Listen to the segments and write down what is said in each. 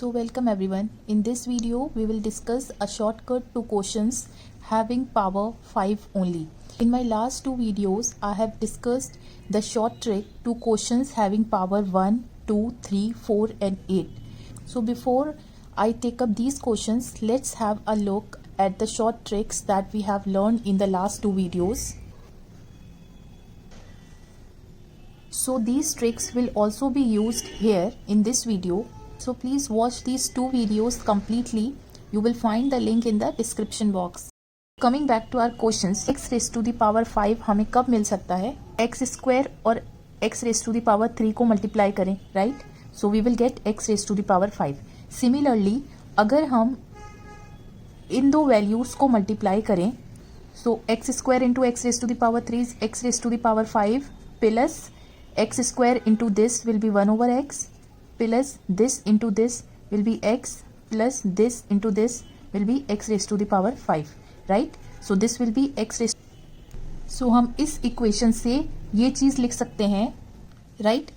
So welcome everyone. In this video we will discuss a shortcut to questions having power 5 only. In my last two videos I have discussed the short trick to questions having power 1, 2, 3, 4 and 8. So before I take up these questions, let's have a look at the short tricks that we have learned in the last two videos. So these tricks will also be used here in this video. So please watch these two videos completely. You will find the link in the description box. Coming back to our questions, x raised to the power 5 हमें कब मिल सकता है? x square और x raised to the power 3 को multiply करें, right? So we will get x raised to the power 5. Similarly अगर हम इन दो वैल्यूज को मल्टीप्लाई करें, so x square into x raised to the power 3 is x raised to the power 5 plus x square into this will be 1 over x plus this into this will be x plus this into this will be x raised to the power 5, right? So this will be x raised. So हम इस equation से ये चीज लिख सकते हैं, right?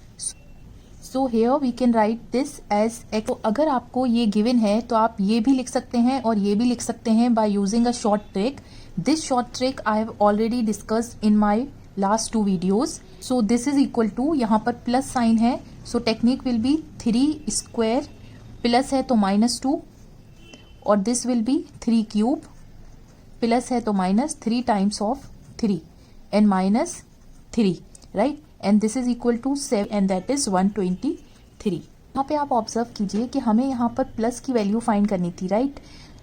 So here we can write this as x. तो अगर आपको ये given है तो आप ये भी लिख सकते हैं और ये भी लिख सकते हैं by using a short trick. This short trick I have already discussed in my last two videos. So this is equal to, यहाँ पर प्लस साइन है, so technique will be 3 square plus है तो -2 और this will be 3 cube plus है तो -3 times of 3 and -3, right? and this is equal to 7 and that is 123. यहाँ पे आप ऑब्जर्व कीजिए कि हमें यहाँ पर प्लस की वैल्यू फाइंड करनी थी, राइट?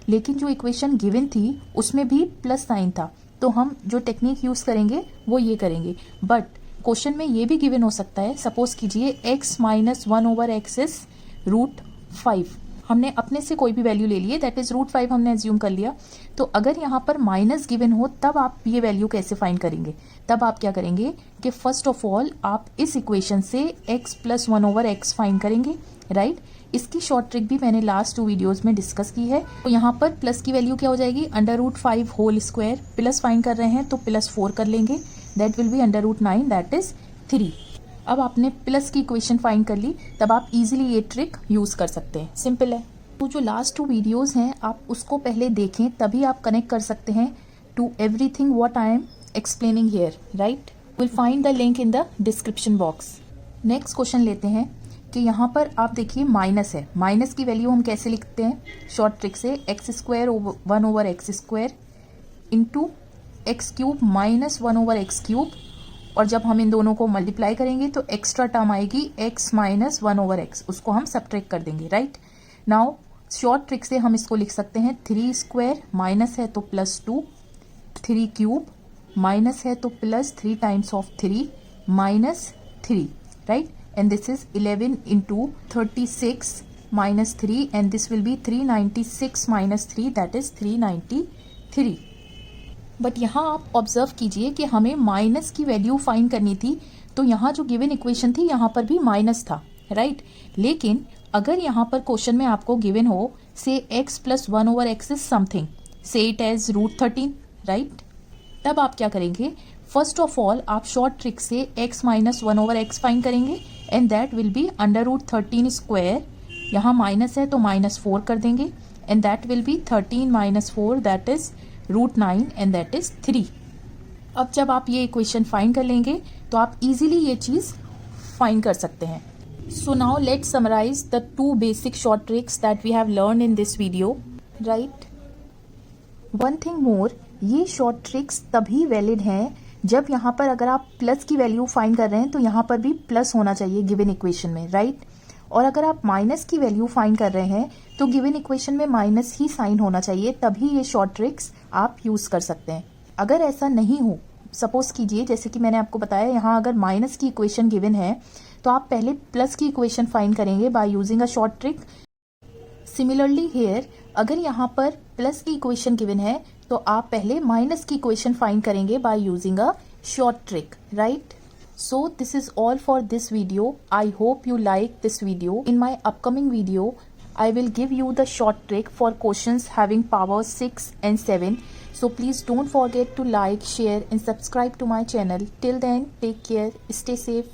लेकिन जो इक्वेशन गिवन थी उसमें भी प्लस साइन था, तो हम जो टेक्निक यूज करेंगे वो ये करेंगे. बट क्वेश्चन में ये भी गिवन हो सकता है, सपोज कीजिए x minus 1 over x is √5. हमने अपने से कोई भी वैल्यू ले लिए, दैट इज √5 हमने एज्यूम कर लिया. तो अगर यहाँ पर माइनस गिवन हो तब आप ये वैल्यू कैसे फाइंड करेंगे? तब आप क्या करेंगे कि फर्स्ट ऑफ ऑल आप इस इक्वेशन से x plus 1 over x find करेंगे, राइट? इसकी शॉर्ट ट्रिक भी मैंने लास्ट 2 वीडियोस में डिस्कस की है. तो यहाँ पर प्लस की वैल्यू क्या हो जाएगी? √5 होल स्क्वायर, प्लस फाइंड कर रहे हैं तो +4 कर लेंगे, that will B √9, that is 3. अब आपने प्लस की इक्वेशन फाइंड कर ली, तब आप इजीली ये ट्रिक यूज कर सकते हैं. सिंपल है. तो जो लास्ट 2 वीडियोस हैं आप उसको पहले देखें, तभी आप कनेक्ट कर सकते हैं to everything what I am explaining here, right? Will find the link in the description box. Next question लेते हैं कि यहाँ पर आप देखिए माइनस है. माइनस की वैल्यू हम कैसे लिखते हैं? शॉर्ट ट्रिक से x square 1 over x square into x cube minus 1 over x cube, और जब हम इन दोनों को मल्टीप्लाई करेंगे तो एक्स्ट्रा टर्म आएगी x माइनस 1 ओवर एक्स, उसको हम सब्ट्रैक्ट कर देंगे, राइट? नाउ शॉर्ट ट्रिक से हम इसको लिख सकते हैं 3 स्क्वायर माइनस है तो +2, 3 क्यूब माइनस है तो +3 times of 3 -3, right? and this is 11 into 36 minus 3 and this will be 396 minus 3, that is 393. But यहाँ आप ऑब्जर्व कीजिए कि हमें माइनस की वैल्यू फाइंड करनी थी, तो यहाँ जो गिवन इक्वेशन थी यहाँ पर भी माइनस था, राइट? लेकिन अगर यहाँ पर क्वेश्चन में आपको गिवन हो say x plus 1 over x is something, say it as √13, right? तब आप क्या करेंगे? फर्स्ट ऑफ ऑल आप शॉर्ट ट्रिक से x minus 1 over x find करेंगे and that will be √13 square. यहाँ माइनस है तो -4 कर देंगे and that will be 13 minus 4, that is √9 and that is 3. अब जब आप ये इक्वेशन फाइंड कर लेंगे तो आप इजीली ये चीज फाइंड कर सकते हैं. So now let's summarise the 2 basic short tricks that we have learn in this video, right? One thing more, ये शॉर्ट ट्रिक्स तभी वैलिड हैं जब यहाँ पर अगर आप प्लस की वैल्यू फाइंड कर रहे हैं तो यहाँ पर भी प्लस होना चाहिए गिवन इक्वेशन में, राइट? और अगर आप माइनस की वैल्यू फाइंड कर रहे हैं तो गिवन इक्वेशन में माइनस ही साइन होना चाहिए, तभी ये शॉर्ट ट्रिक्स आप यूज कर सकते हैं. अगर ऐसा नहीं हो, सपोज कीजिए जैसे कि मैंने आपको बताया यहाँ अगर माइनस की इक्वेशन गिवन है तो आप पहले प्लस की इक्वेशन फाइंड करेंगे by using a short trick. Similarly here अगर यहाँ पर प्लस की इक्वेशन गिवन है तो आप पहले माइनस की इक्वेशन फाइंड करेंगे by using a short trick, right? So this is all for this video. I hope you like this video. In my upcoming video, I will give you the short trick for questions having power 6 and 7. So please don't forget to like, share and subscribe to my channel. Till then, take care, stay safe.